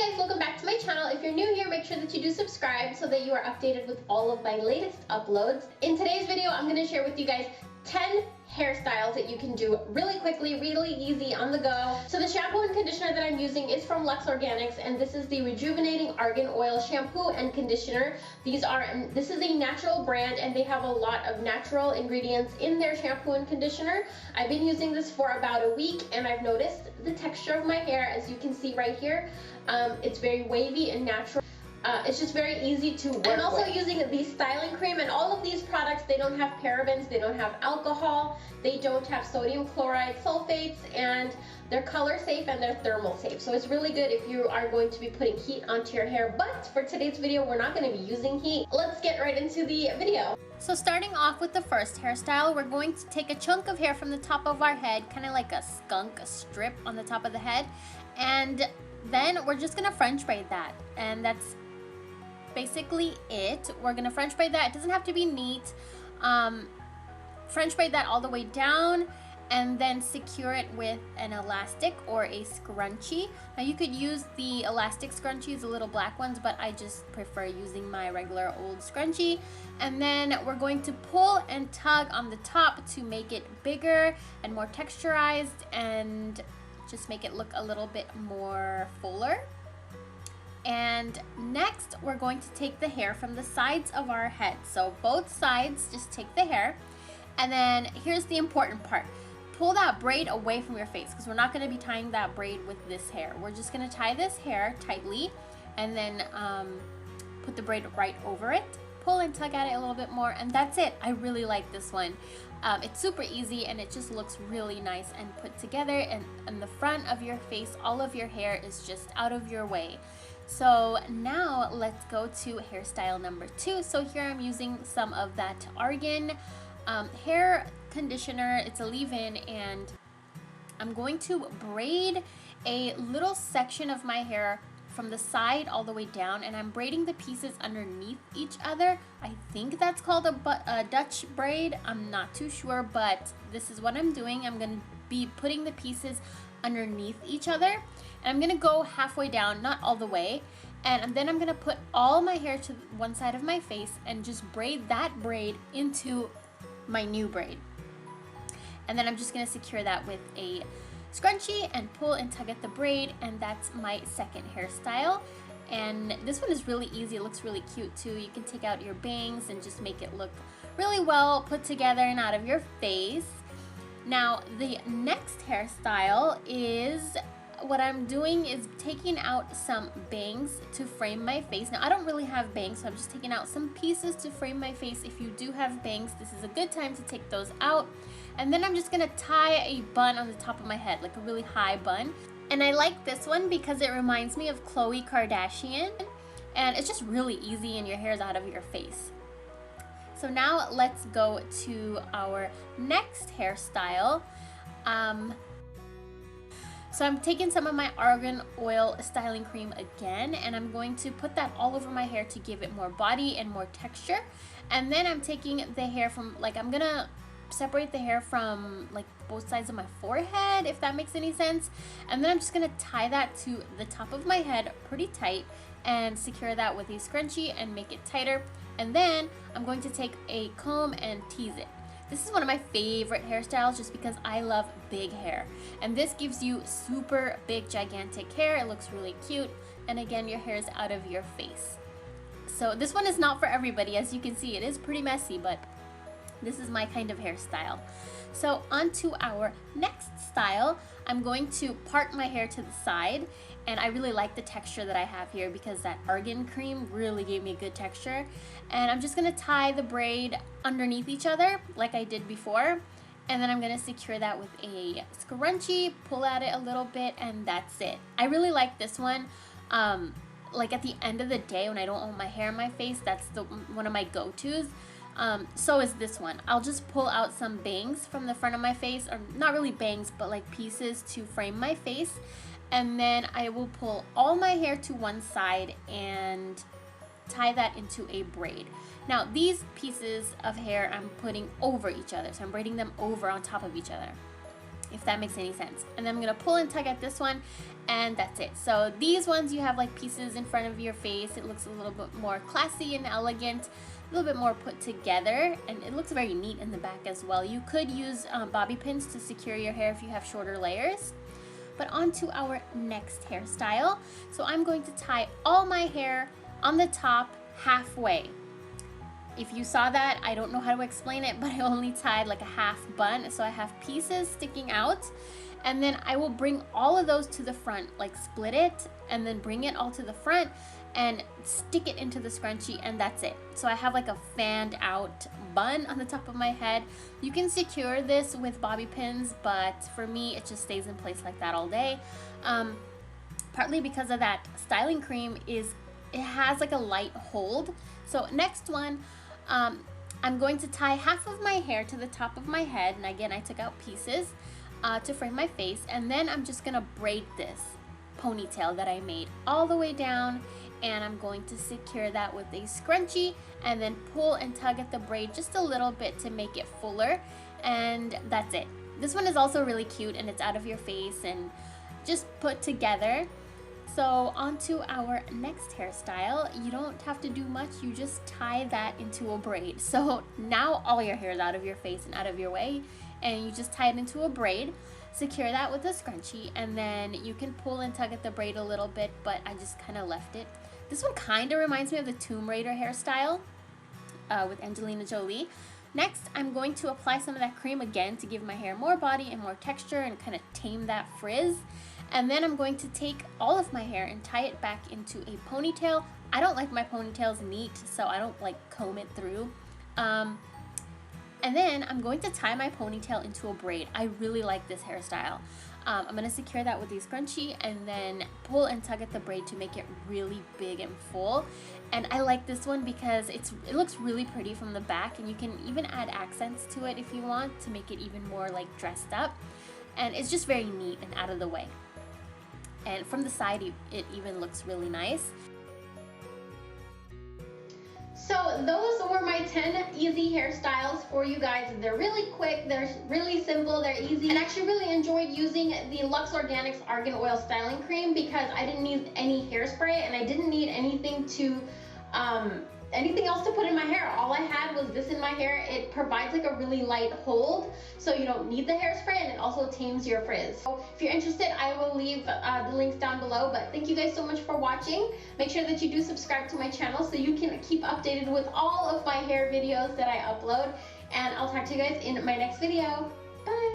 Hey guys, welcome back to my channel. If you're new here, make sure that you do subscribe so that you are updated with all of my latest uploads. In today's video, I'm going to share with you guys 10 hairstyles that you can do really quickly, really easy on the go. So the shampoo and conditioner that I'm using is from Lux Organics, and this is the Rejuvenating Argan Oil Shampoo and Conditioner. This is a natural brand, and they have a lot of natural ingredients in their shampoo and conditioner. I've been using this for about a week, and I've noticed the texture of my hair, as you can see right here. It's very wavy and natural. It's just very easy to work with. I'm also using the styling cream, and all of these products, they don't have parabens, they don't have alcohol, they don't have sodium chloride, sulfates, and they're color safe and they're thermal safe. So it's really good if you are going to be putting heat onto your hair. But for today's video, we're not going to be using heat. Let's get right into the video. So starting off with the first hairstyle, we're going to take a chunk of hair from the top of our head, kind of like a skunk, a strip on the top of the head, and then we're just gonna French braid that, and that's basically it. We're gonna French braid that. It doesn't have to be neat. French braid that all the way down, and then secure it with an elastic or a scrunchie. Now you could use the elastic scrunchies, the little black ones, but I just prefer using my regular old scrunchie. And then we're going to pull and tug on the top to make it bigger and more texturized, and just make it look a little bit more fuller. And next, we're going to take the hair from the sides of our head. So both sides, just take the hair. And then here's the important part. Pull that braid away from your face, because we're not going to be tying that braid with this hair. We're just going to tie this hair tightly and then put the braid right over it. Pull and tug at it a little bit more, and that's it. I really like this one. It's super easy, and it just looks really nice and put together, and in the front of your face, all of your hair is just out of your way. So now let's go to hairstyle number 2. So here I'm using some of that Argan hair conditioner. It's a leave-in, and I'm going to braid a little section of my hair from the side all the way down, and I'm braiding the pieces underneath each other. I think that's called a Dutch braid. I'm not too sure, but this is what I'm doing. I'm going to be putting the pieces underneath each other, and I'm going to go halfway down, not all the way, and then I'm going to put all my hair to one side of my face and just braid that braid into my new braid. And then I'm just going to secure that with a scrunchie and pull and tug at the braid, and that's my second hairstyle. And this one is really easy. It looks really cute too. You can take out your bangs and just make it look really well put together and out of your face. Now the next hairstyle is, what I'm doing is taking out some bangs to frame my face. Now I don't really have bangs, so I'm just taking out some pieces to frame my face. If you do have bangs, this is a good time to take those out. And then I'm just gonna tie a bun on the top of my head, like a really high bun. And I like this one because it reminds me of Khloe Kardashian, and it's just really easy and your hair's out of your face. So now let's go to our next hairstyle. So I'm taking some of my argan oil styling cream again, and I'm going to put that all over my hair to give it more body and more texture. And then I'm taking the hair from, I'm gonna separate the hair from both sides of my forehead, if that makes any sense. And then I'm just gonna tie that to the top of my head pretty tight and secure that with a scrunchie and make it tighter. And then I'm going to take a comb and tease it. This is one of my favorite hairstyles just because I love big hair. And this gives you super big, gigantic hair. It looks really cute. And again, your hair is out of your face. So this one is not for everybody. As you can see, it is pretty messy, but this is my kind of hairstyle. So on to our next style. I'm going to part my hair to the side, and I really like the texture that I have here because that argan cream really gave me good texture. And I'm just gonna tie the braid underneath each other like I did before, and then I'm gonna secure that with a scrunchie, pull at it a little bit, and that's it. I really like this one. Like at the end of the day when I don't want my hair in my face, that's one of my go-tos. So is this one. I'll just pull out some bangs from the front of my face, or not really bangs, but like pieces to frame my face. And then I will pull all my hair to one side and tie that into a braid. Now these pieces of hair I'm putting over each other, so I'm braiding them over on top of each other. if that makes any sense. And then I'm gonna pull and tug at this one, and that's it. So these ones, you have like pieces in front of your face. It looks a little bit more classy and elegant, a little bit more put together, and it looks very neat in the back as well. You could use bobby pins to secure your hair if you have shorter layers. But on to our next hairstyle. So I'm going to tie all my hair on the top halfway. If you saw that, I don't know how to explain it, but I only tied like a half bun, so I have pieces sticking out. And then I will bring all of those to the front, like split it and then bring it all to the front and stick it into the scrunchie, and that's it. So I have like a fanned out bun on the top of my head. You can secure this with bobby pins, but for me it just stays in place like that all day. Partly because of that styling cream it has like a light hold. So next one, I'm going to tie half of my hair to the top of my head, and again I took out pieces to frame my face, and then I'm just gonna braid this ponytail that I made all the way down, and I'm going to secure that with a scrunchie and then pull and tug at the braid just a little bit to make it fuller, and that's it. This one is also really cute, and it's out of your face and just put together. So on to our next hairstyle. You don't have to do much, you just tie that into a braid. So now all your hair is out of your face and out of your way, and you just tie it into a braid. Secure that with a scrunchie, and then you can pull and tug at the braid a little bit, but I just kind of left it. This one kind of reminds me of the Tomb Raider hairstyle with Angelina Jolie. Next, I'm going to apply some of that cream again to give my hair more body and more texture and kind of tame that frizz. And then I'm going to take all of my hair and tie it back into a ponytail. I don't like my ponytails neat, so I don't like comb it through. And then I'm going to tie my ponytail into a braid. I really like this hairstyle. I'm gonna secure that with a scrunchie and then pull and tug at the braid to make it really big and full. And I like this one because it looks really pretty from the back, and you can even add accents to it if you want to make it even more like dressed up. And it's just very neat and out of the way. And from the side, it even looks really nice. So those were my 10 easy hairstyles for you guys. They're really quick, they're really simple, they're easy. And I actually really enjoyed using the Lux Organics Argan Oil Styling Cream because I didn't need any hairspray and I didn't need anything else to put in my hair. All I had was this in my hair. It provides like a really light hold, so you don't need the hairspray, and it also tames your frizz. So if you're interested, I will leave the links down below. But thank you guys so much for watching. Make sure that you do subscribe to my channel so you can keep updated with all of my hair videos that I upload. And I'll talk to you guys in my next video.